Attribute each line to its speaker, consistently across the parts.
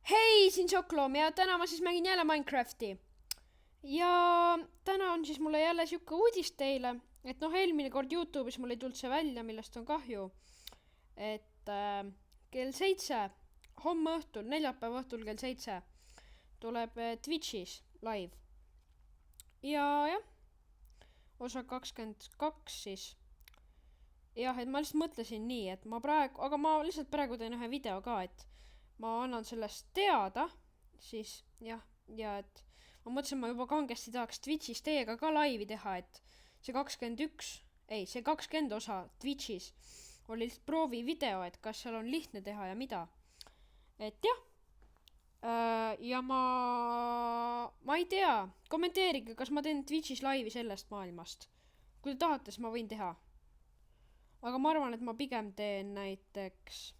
Speaker 1: Hei, siin Sokloom ja täna ma siis mängin jälle Minecrafti. Ja täna on siis mulle jälle siuke uudis teile, et eelmine kord Youtube'is mul ei tulnud see välja, millest on kahju. Et kell 7, homme õhtul, neljapäeva õhtul kell 7 tuleb Twitch'is live. Ja jah, osa 22 siis. Jah, et ma lihtsalt mõtlesin nii, et aga ma lihtsalt praegu teen ühe video ka, et ma annan sellest teada, siis jah, ja et ma mõtlesin, ma juba kangesti tahaks Twitch'is teiega ka laivi teha, et see 20 osa Twitch'is oli lihtsalt proovivideo, et kas seal on lihtne teha ja mida. Et jah, ja ma ei tea, kommenteerige, kas ma teen Twitch'is laivi sellest maailmast. Kui te tahate, siis ma võin teha. Aga ma arvan, et ma pigem teen näiteks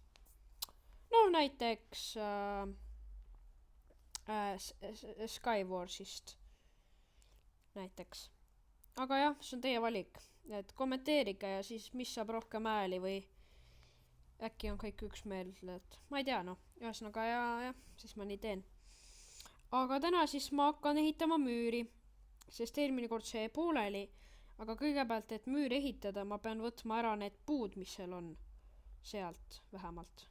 Speaker 1: Skywarsist näiteks. Aga jah, see on teie valik, et kommenteerige ja siis mis saab rohkem hääli või äkki on kõik üksmeelsed, et ma ei tea, ühesõnaga ja, siis ma nii teen. Aga täna siis ma hakkan ehitama müüri, sest eelmine kord see pooleli, aga kõigepealt, et müür ehitada, ma pean võtma ära need puud, mis seal on, sealt vähemalt.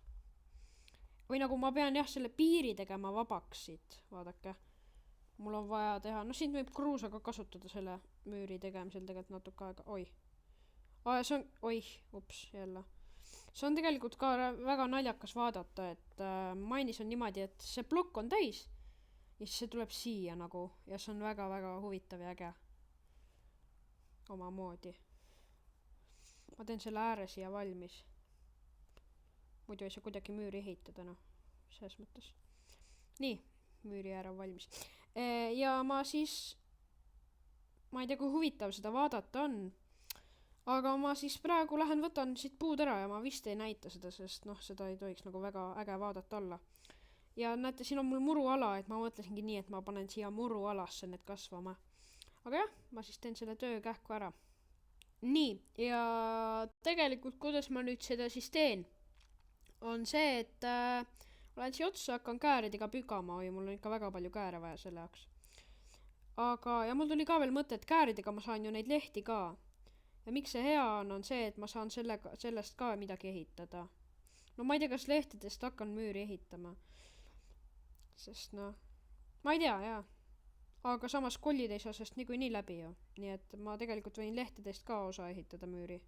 Speaker 1: Või nagu ma pean jah selle piiri tegema vabaks siit, vaadake. Mul on vaja teha, siin võib kruusaga kasutada selle müüri tegemisel tegelikult natuke aega, see on, ups, jälle. See on tegelikult ka väga naljakas vaadata, et mainis on niimoodi, et see plokk on täis ja siis see tuleb siia nagu ja see on väga-väga huvitav ja äge. Omamoodi. Ma teen selle ääre siia valmis. Muidu ei saa kuidagi müüri ehitada, selles mõttes. Nii, müüri äär on valmis. Ja ma siis, ma ei tea, kui huvitav seda vaadata on, aga ma siis praegu lähen võtan siit puud ära ja ma vist ei näita seda, sest seda ei tohiks nagu väga äge vaadata olla. Ja näete, siin on mul muruala, et ma mõtlesingi nii, et ma panen siia murualasse need kasvama. Aga jah, ma siis teen selle töö kähku ära. Nii, ja tegelikult kuidas ma nüüd seda siis teen, on see, et olen siia otsa, hakkan kääridega pügama, mul on ikka väga palju kääre vaja selle jaoks. Aga, ja mul tuli ka veel mõte, et kääridega ma saan ju neid lehti ka. Ja miks see hea on see, et ma saan sellest ka midagi ehitada. Ma ei tea, kas lehtedest hakkan müüri ehitama. Sest ma ei tea, jaa. Aga samas kollid ei saa sest niikuinii läbi ju. Nii et ma tegelikult võin lehtedest ka osa ehitada müüri.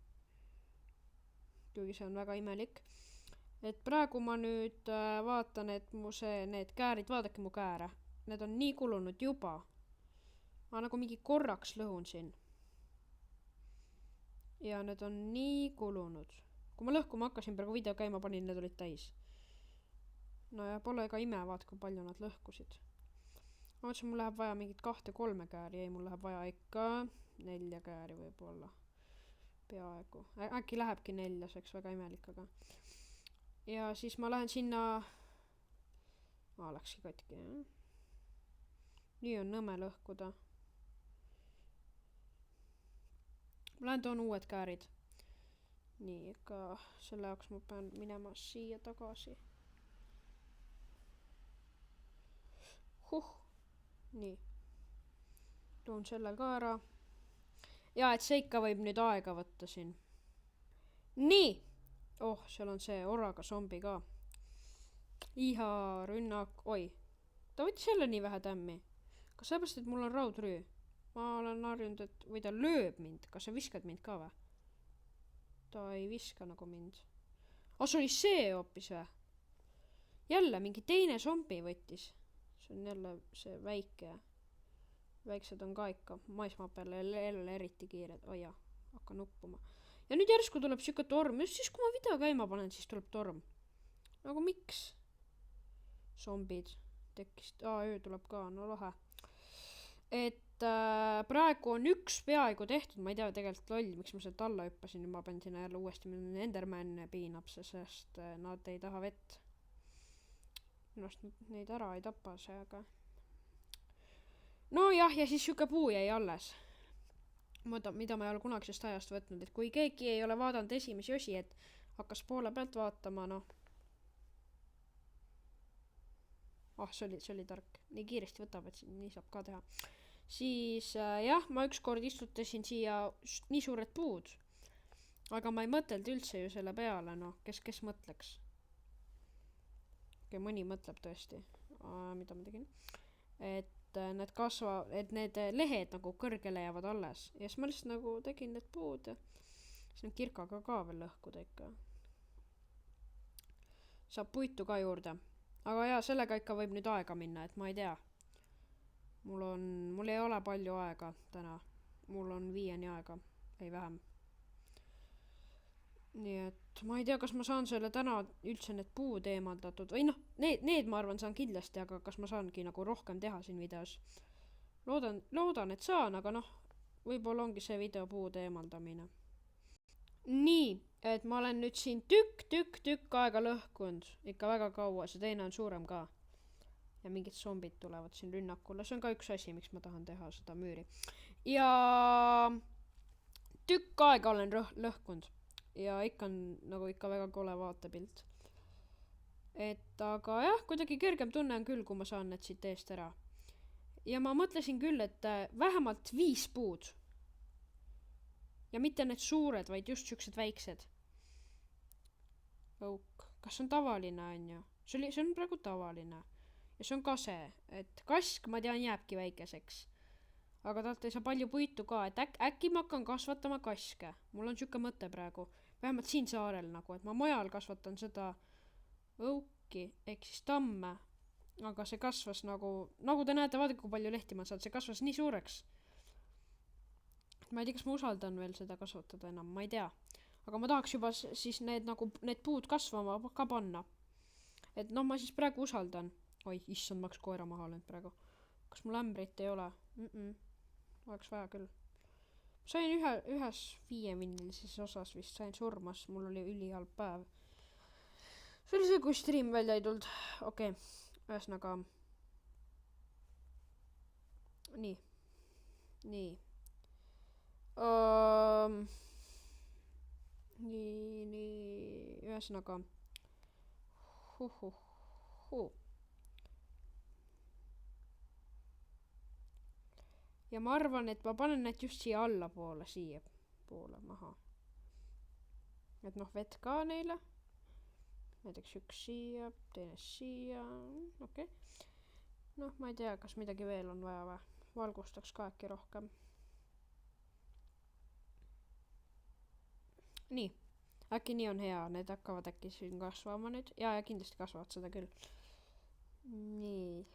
Speaker 1: Kuigi see on väga imelik. Et praegu ma nüüd vaatan, et need käärid, vaadake mu kääre. Need on nii kulunud juba. Ma nagu mingi korraks lõhun siin. Ja need on nii kulunud. Kui ma lõhkuma hakkasin, praegu video käima panin, need olid täis. Ja pole ka ime, vaat kui palju nad lõhkusid. Ma mõtlesin, mul läheb vaja mingit 2-3 kääri, mul läheb vaja ikka 4 kääri võib-olla. Peaaegu. Äkki lähebki 4, see oleks väga imelik, aga. Ja siis ma lähen sinna, läkski katki, jah. Nii on nõme lõhkuda. Ma lähen toon uued käärid. Nii, ega selle jaoks ma pean minema siia tagasi. Nii. Toon selle ka ära. Ja, et see ikka võib nüüd aega võtta siin. Nii! Seal on see oraga zombi ka. Iha, rünnak, ta võttis jälle nii vähe tämmi. Kas sellepärast, et mul on raudrüü? Ma olen harjunud, et või ta lööb mind. Kas sa viskad mind ka või? Ta ei viska nagu mind. See oli see hoopis või? Jälle mingi teine zombi võttis. See on jälle see väike. Väiksed on ka ikka. Maismaa peale jälle eriti kiired. Jah, hakkan uppuma. Ja nüüd järsku tuleb siuke torm. Just siis, kui ma video käima panen, siis tuleb torm. Nagu miks? Zombid tekkist. Öö tuleb ka, lahe. Et praegu on üks peaaegu tehtud. Ma ei tea tegelikult loll, miks ma sealt alla hüppasin. Ma pean sinna jälle uuesti Enderman piinab see, sest nad ei taha vett. Minust neid ära ei tapa see, aga. Ja siis siuke puu jäi alles. Mida ma ei ole kunagisest ajast võtnud, et kui keegi ei ole vaadanud esimesi osi, et hakkas poole pealt vaatama, see oli tark. Nii kiiresti võtab, et nii saab ka teha. Siis jah, ma ükskord istutasin siia nii suured puud. Aga ma ei mõtelnud üldse ju selle peale, noh, kes mõtleks. Mõni mõtleb tõesti, mida ma tegin. Et need et need lehed nagu kõrgele jäävad alles. Ja siis ma lihtsalt nagu tegin need puud. Siis on kirkaga ka veel lõhkuda ikka. Saab puitu ka juurde. Aga jaa, sellega ikka võib nüüd aega minna, et ma ei tea. Mul ei ole palju aega täna. Mul on 5 aega, ei vähem. Nii et ma ei tea, kas ma saan selle täna üldse need puud eemaldatud või noh, need ma arvan saan kindlasti, aga kas ma saangi nagu rohkem teha siin videos. Loodan, et saan, aga noh, võib-olla ongi see video puude eemaldamine. Nii, et ma olen nüüd siin tükk aega lõhkunud, ikka väga kaua, see teine on suurem ka. Ja mingid zombid tulevad siin rünnakule, see on ka üks asi, miks ma tahan teha seda müüri. Ja tükk aega olen lõhkunud. Ja ikka on nagu ikka väga kole vaatepilt. Et aga jah, kuidagi kergem tunne on küll, kui ma saan need siit eest ära. Ja ma mõtlesin küll, et vähemalt 5 puud. Ja mitte need suured, vaid just siuksed väiksed. Kas on tavaline, on ju? See on praegu tavaline. Ja see on kase, et kask, ma tean, jääbki väikeseks. Aga talt ei saa palju puitu ka, et äkki ma hakkan kasvatama kaske. Mul on siuke mõte praegu. Vähemalt siin saarel nagu, et ma mujal kasvatan seda õuki, ehk siis tamme. Aga see kasvas nagu te näete, vaadake, kui palju lehti ma saan, see kasvas nii suureks. Ma ei tea, kas ma usaldan veel seda kasvatada enam, ma ei tea. Aga ma tahaks juba siis need puud kasvama ka panna. Et noh, ma siis praegu usaldan. Oi, issand, ma oleks koera maha löönud praegu. Kas mul ämbrit ei ole? Oleks vaja küll. Sain ühes 5-minnilises osas vist sain surmas, mul oli ülihalb päev. See oli see, kui stream välja ei tulnud. Okei, ühesõnaga. Nii. Nii, ühesõnaga. Ja ma arvan, et ma panen need just siia allapoole, siia poole maha. Et noh, vett ka neile. Näiteks üks siia, teine siia. Okei. Noh, ma ei tea, kas midagi veel on vaja või. Valgustaks ka äkki rohkem. Nii. Äkki nii on hea. Need hakkavad äkki siin kasvama nüüd. Ja kindlasti kasvavad seda küll. Nii.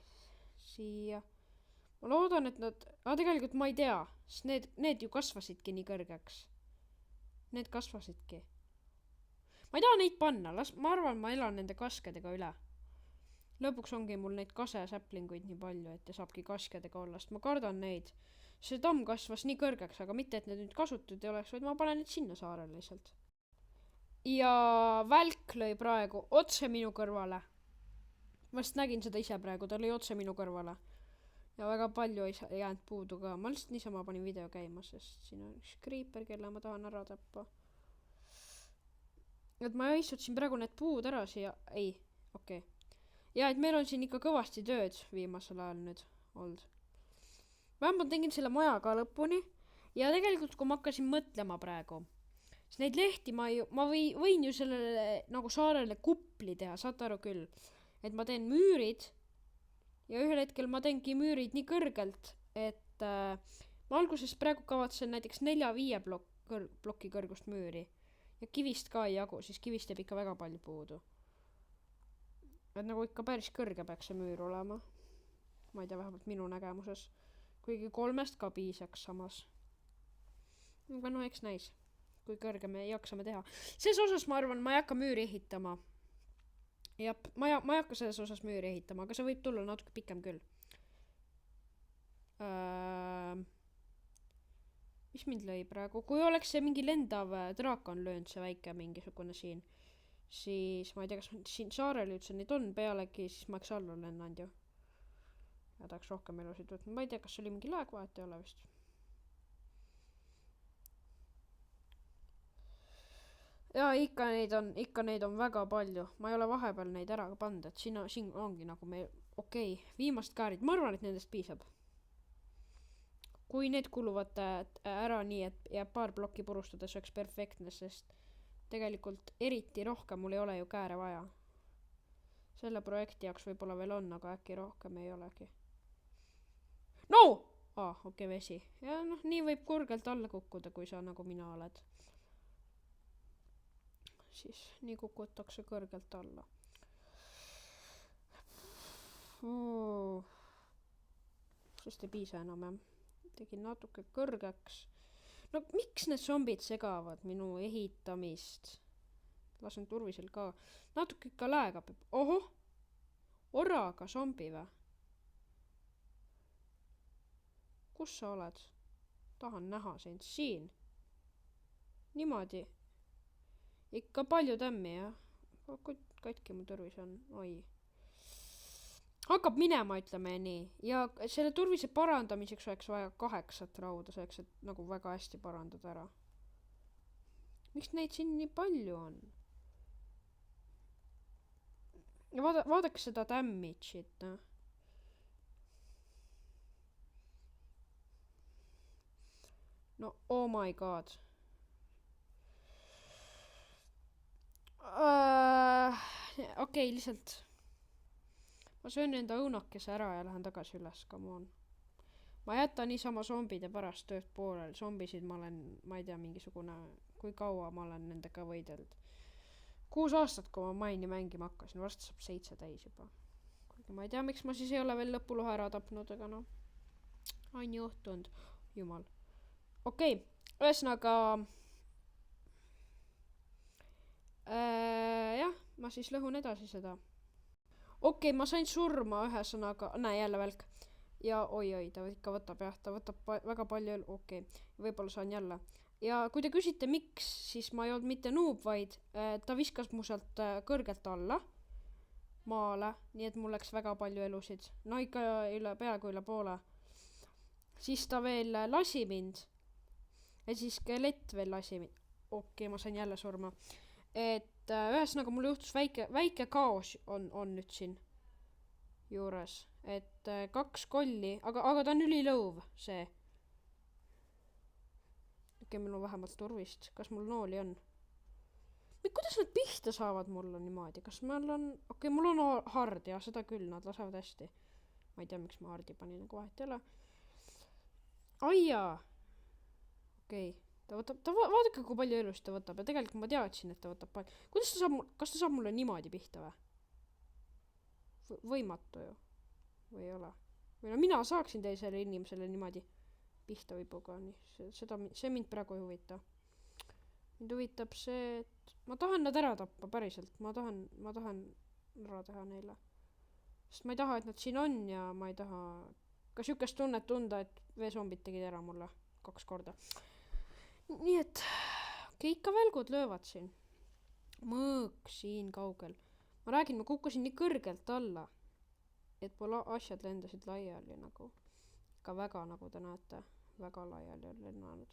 Speaker 1: Siia. Ma loodan, et nad... tegelikult ma ei tea, sest need ju kasvasidki nii kõrgeks. Need kasvasidki. Ma ei taha neid panna, ma arvan, ma elan nende kaskedega üle. Lõpuks ongi mul neid kasesäplinguid nii palju, et saabki kaskedega olla, sest ma kardan neid. See tamm kasvas nii kõrgeks, aga mitte, et need nüüd kasutud ei oleks, vaid ma panen need sinna saarele lihtsalt. Ja välk lõi praegu otse minu kõrvale. Ma lihtsalt nägin seda ise praegu, ta lõi otse minu kõrvale. Ja väga palju ei jäänud puudu ka. Ma lihtsalt niisama panin video käima, sest siin on üks creeper, kelle ma tahan ära tappa. Et ma istutasin praegu need puud ära siia. Ei, okei. Ja et meil on siin ikka kõvasti tööd viimasel ajal nüüd olnud. Vähemalt tegin selle maja ka lõpuni. Ja tegelikult, kui ma hakkasin mõtlema praegu, siis neid lehti ma võin ju sellele nagu saarele kupli teha, saate aru küll. Et ma teen müürid. Ja ühel hetkel ma teengi müürid nii kõrgelt, et ma alguses praegu kavatsen näiteks 4-5 ploki kõrgust müüri. Ja kivist ka ei jagu, siis kivist jääb ikka väga palju puudu. Et nagu ikka päris kõrge peaks see müür olema. Ma ei tea, vähemalt minu nägemuses. Kuigi 3 ka piisaks samas. Aga no eks näis, kui kõrge me jaksame teha. Ses osas ma arvan, ma ei hakka müüri ehitama. Ja ma ei hakka selles osas müüri ehitama, aga see võib tulla natuke pikem küll. Mis mind lõi praegu? Kui oleks see mingi lendav draakon löönud, see väike mingisugune siin, siis ma ei tea, kas siin saarel üldse neid on pealegi, siis ma eks alla lennanud ju. Ja tahaks rohkem elusid võtma. Ma ei tea, kas see oli mingi laeg, vahet ei ole vist. Ja ikka neid on väga palju. Ma ei ole vahepeal neid ära pannud, et siin ongi nagu okei, viimast kaarid, ma arvan, et nendest piisab. Kui need kuluvad ära nii, et jääb paar plokki purustada, see oleks perfektne, sest tegelikult eriti rohkem mul ei ole ju kääre vaja. Selle projekti jaoks võib-olla veel on, aga äkki rohkem ei olegi. No! Okei, vesi. Ja noh, nii võib kõrgelt alla kukkuda, kui sa nagu mina oled. Siis nii kukutakse kõrgelt alla. Sest ei piisa enam, jah. Tegin natuke kõrgeks. No miks need zombid segavad minu ehitamist? Lasen turvisel ka. Natuke ikka läägab. Ohoh! Oraga zombi või? Kus sa oled? Tahan näha sind. Siin. Niimoodi. Ikka palju tämmi, jah. Katki mu turvis on. Oi. Hakkab minema, ütleme nii. Ja selle turvise parandamiseks oleks vaja 8 rauda, selleks, et nagu väga hästi parandada ära. Miks neid siin nii palju on? Ja vaadake seda damage'it, noh. No, oh my god. Okei, lihtsalt. Ma söön enda õunakese ära ja lähen tagasi üles, come on. Ma jätan niisama zombide pärast tööd poolel. Zombisid ma olen, ma ei tea, mingisugune, kui kaua ma olen nendega võideld. 6 aastat, kui ma maini mängima hakkasin, varsti saab 7 täis juba. Kuigi ma ei tea, miks ma siis ei ole veel lõpuloha ära tapnud, aga noh. On juhtunud. Jumal. Okei, ühesõnaga jah, ma siis lõhun edasi seda. Okei, ma sain surma ühesõnaga, näe jälle välk. Ja oi, ta ikka võtab, jah, ta võtab väga palju, okei, võib-olla saan jälle. Ja kui te küsite miks, siis ma ei olnud mitte noob, vaid ta viskas mu sealt kõrgelt alla maale, nii et mul läks väga palju elusid. No ikka peaaegu üle poole. Siis ta veel lasi mind. Ja siis skelett veel lasi mind. Okei, ma sain jälle surma. Et ühesõnaga mul juhtus väike kaos on nüüd siin juures. Et 2 kolli, aga ta on ülilõuv, see. Okei, meil on vähemalt turvist. Kas mul nooli on? Kuidas nad pihta saavad mulle niimoodi? Kas meil on... Okei, mul on hard ja seda küll, nad lasevad hästi. Ma ei tea, miks ma hardi panin, nagu vahet ei ole. Aia! Okei, ta võtab... Vaadake, kui palju elust ta võtab. Ja tegelikult ma teadsin, et ta võtab palju. Kuidas ta saab... Kas ta saab mulle niimoodi pihta või? Võimatu ju. Või ei ole? Või no mina saaksin teisele inimesele niimoodi pihta vibuga. See mind praegu ei huvita. Mind huvitab see, et ma tahan nad ära tappa päriselt. Ma tahan ära teha neile. Sest ma ei taha, et nad siin on ja ma ei taha ka sükest tunnet tunda, et veesombid tegid ära mulle 2 korda. Nii et ikka välgud löövad siin. Mõõk siin kaugel. Ma räägin, ma kukkusin nii kõrgelt alla, et pole asjad lendasid laiali nagu. Ka väga, nagu te näete, väga laiali on lennanud.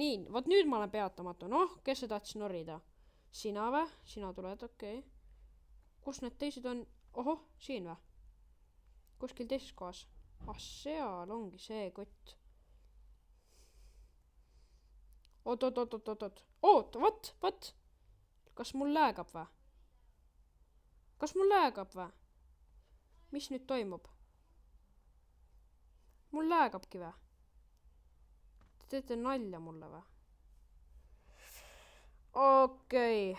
Speaker 1: Nii. Vot nüüd ma olen peatamatu. Noh, kes see tahtis norida? Sina või? Sina tuled, okei. Kus need teised on? Ohoh, siin või? Kuskil teises kohas. Seal ongi see kott. Oot, vot. Kas mul läägab või? Mis nüüd toimub? Mul läägabki või? Te teete nalja mulle või? Okei.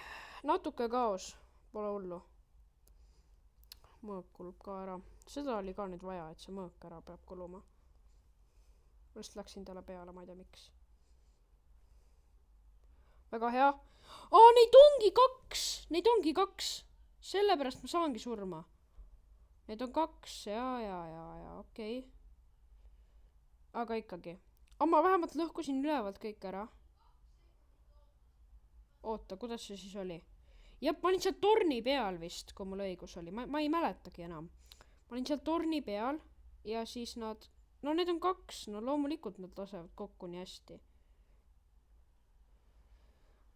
Speaker 1: Natuke kaos. Pole hullu. Mõõk kulub ka ära. Seda oli ka nüüd vaja, et see mõõk ära peab kuluma. Just läksin talle peale, ma ei tea miks. Väga hea. Neid ongi 2. Sellepärast ma saangi surma. Neid on 2. Ja, okei. Aga ikkagi. Ma vähemalt lõhkusin ülevalt kõik ära. Oota, kuidas see siis oli? Jah, ma olin seal torni peal vist, kui mul õigus oli. Ma ei mäletagi enam. Ma olin seal torni peal ja siis nad... No need on 2. No loomulikult nad lasevad kokku nii hästi.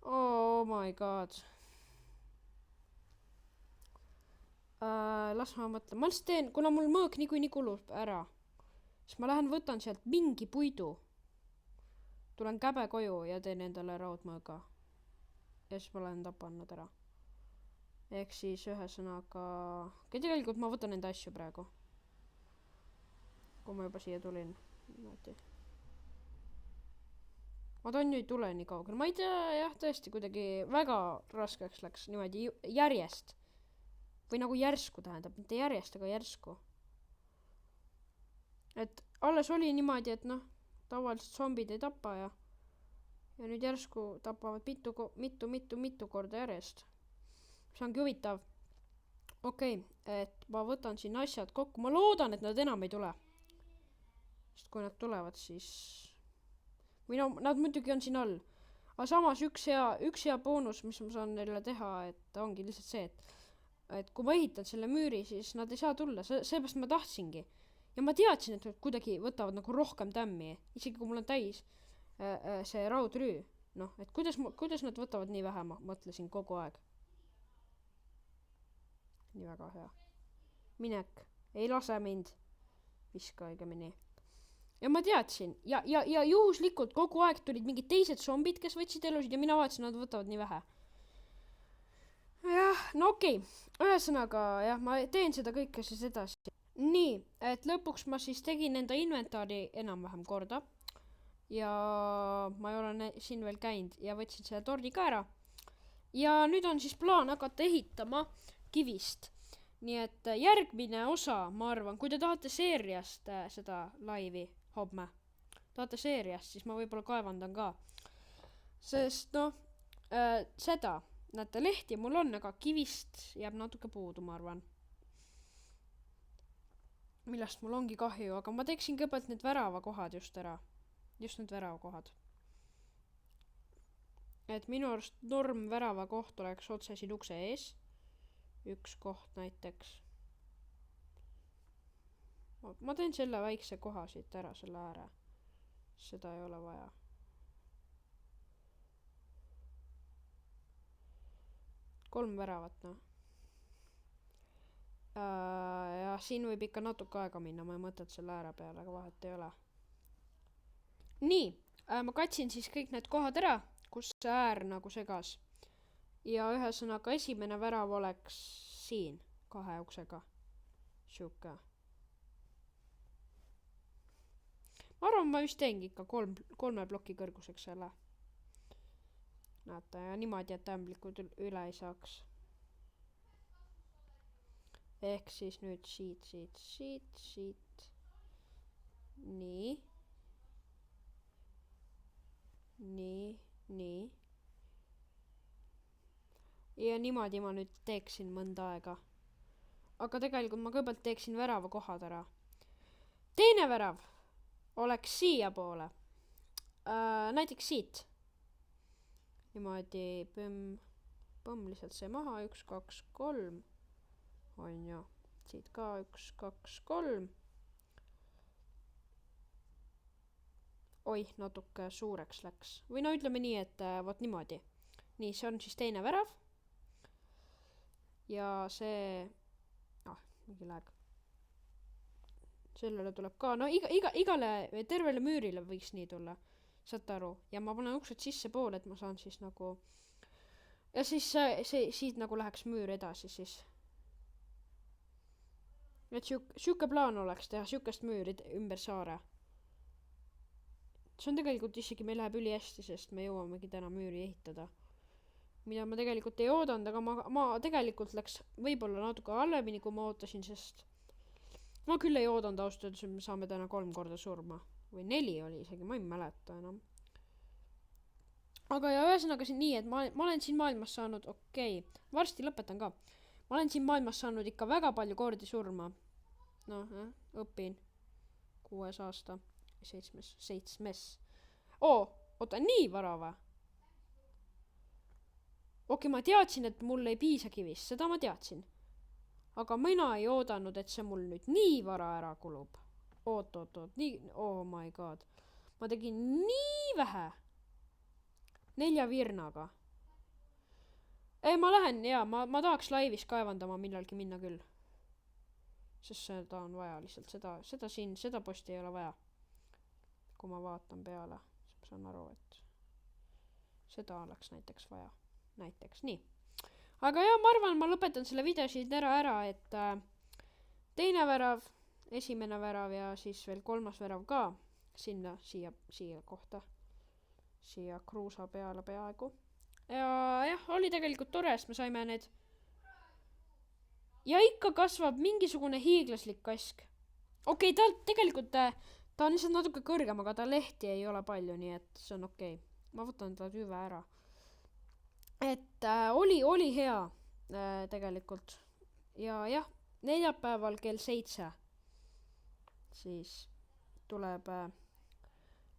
Speaker 1: Oh my god. Las ma mõtlen. Ma lihtsalt teen, kuna mul mõõk niikuinii kulub ära, siis ma lähen võtan sealt mingi puidu. Tulen käbe koju ja teen endale raudmõõga. Ja siis ma lähen tapan nad ära. Ehk siis ühesõnaga... Tegelikult ma võtan enda asju praegu. Kui ma juba siia tulin. Ma toon ju ei tule nii kaugel. Ma ei tea, jah, tõesti kuidagi väga raskeks läks niimoodi järjest. Või nagu järsku tähendab. Mitte järjest, aga järsku. Et alles oli niimoodi, et noh, tavaliselt zombid ei tapa ja nüüd järsku tapavad mitu korda järjest. See ongi huvitav. Okei, et ma võtan siin asjad kokku. Ma loodan, et nad enam ei tule. Sest kui nad tulevad, siis... Või no, nad muidugi on siin all. Aga samas üks hea boonus, mis ma saan neile teha, et ongi lihtsalt see, et kui ma ehitan selle müüri, siis nad ei saa tulla. Seepärast ma tahtsingi. Ja ma teadsin, et nad kuidagi võtavad nagu rohkem tämmi. Isegi kui mul on täis see raudrüü. Noh, et kuidas nad võtavad nii vähe, ma mõtlesin kogu aeg. Nii väga hea. Minek. Ei lase mind. Viska õigemini. Ja ma teadsin. Ja juhuslikult kogu aeg tulid mingid teised zombid, kes võtsid elusid ja mina vaatasin, nad võtavad nii vähe. Jah, no okei. Ühesõnaga, jah, ma teen seda kõike siis edasi. Nii, et lõpuks ma siis tegin enda inventaari enam-vähem korda. Ja ma ei ole siin veel käinud ja võtsin selle tordi ka ära. Ja nüüd on siis plaan hakata ehitama kivist. Nii et järgmine osa, ma arvan, kui te tahate seeriast seda laivi homme, tahate seeriast, siis ma võib-olla kaevandan ka. Sest noh, seda, näete, lehti mul on, aga kivist jääb natuke puudu, ma arvan. Millest mul ongi kahju, aga ma teeksin kõigepealt need väravakohad just ära. Just need väravakohad. Et minu arust norm väravakoht oleks otse siin ukse ees. Üks koht näiteks. Ma teen selle väikse koha siit ära, selle ääre. Seda ei ole vaja. Kolm väravat, noh. Ja siin võib ikka natuke aega minna, ma ei mõtet selle ääre peale, aga vahet ei ole. Nii, ma katsin siis kõik need kohad ära, kus see äär nagu segas. Ja ühesõnaga esimene värav oleks siin, 2 uksega. Siuke. Ma arvan, ma vist teengi ikka 3 ploki kõrguseks selle. Näete, ja niimoodi, et ämblikud üle ei saaks. Ehk siis nüüd siit. Nii. Ja niimoodi ma nüüd teeksin mõnda aega. Aga tegelikult ma kõigepealt teeksin värava kohad ära. Teine värav oleks siia poole. Näiteks siit. Niimoodi põmm lihtsalt see maha. 1, 2, 3. On ju. Siit ka 1, 2, 3. Oi, natuke suureks läks. Või no ütleme nii, et võt niimoodi. Nii, see on siis teine värav. Ja see... mingi läheb. Sellele tuleb ka. No igale tervele müürile võiks nii tulla. Saate aru. Ja ma panen uksed sisse poole, et ma saan siis nagu... Ja siis siit nagu läheks müür edasi siis. Et siuke plaan oleks teha siukest müüri ümber saare. See on tegelikult isegi meil läheb üli hästi, sest me jõuamegi täna müüri ehitada. Mida ma tegelikult ei oodanud, aga ma tegelikult läks võib-olla natuke halvemini, kui ma ootasin, sest ma küll ei oodanud austades, et me saame täna 3 korda surma. Või 4 oli isegi, ma ei mäleta enam. Aga ja ühesõnaga siin nii, et ma olen siin maailmas saanud, varsti lõpetan ka. Ma olen siin maailmas saanud ikka väga palju kordi surma. Õpin. 6 aasta. 7. Oota, nii varava. Ma teadsin, et mul ei piisa kivist, seda ma teadsin. Aga mina ei oodanud, et see mul nüüd nii vara ära kulub. Oot, nii, oh my god. Ma tegin nii vähe. 4 virnaga. ei, ma lähen ja ma tahaks laivis kaevandama millalgi minna küll. Sest seda on vaja lihtsalt, seda posti ei ole vaja. Kui ma vaatan peale, siis ma saan aru, et seda oleks näiteks vaja. Näiteks, nii. Aga jah, ma arvan, ma lõpetan selle video siin ära, et teine värav, esimene värav ja siis veel kolmas värav ka sinna, siia kohta. Siia kruusa peale peaaegu. Ja jah, oli tegelikult tore, sest me saime need. Ja ikka kasvab mingisugune hiiglaslik kask. Okei, tegelikult ta on lihtsalt natuke kõrgem, aga ta lehti ei ole palju, nii et see on okei. Ma võtan ta tüve ära. Et oli hea tegelikult. Ja jah, neljapäeval kell 7 siis tuleb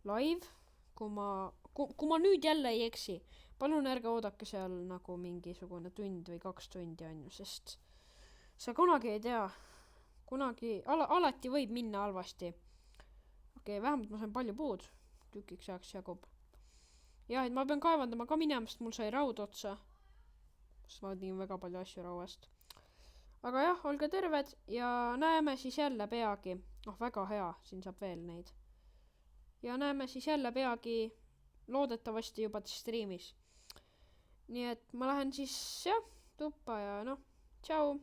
Speaker 1: live, kui ma nüüd jälle ei eksi. Palun ärge oodake seal nagu mingisugune tund või 2 tundi on ju, sest sa kunagi ei tea. Alati võib minna halvasti. Okei, vähemalt ma sain palju puud. Tükiks ajaks jagub. Ja, et ma pean kaevandama ka minema, sest mul sai raud otsa. Sest ma tegin väga palju asju rauast. Aga jah, olge terved ja näeme siis jälle peagi. Väga hea, siin saab veel neid. Ja näeme siis jälle peagi loodetavasti juba streamis. Nii et ma lähen siis jah, tuppa ja tšau.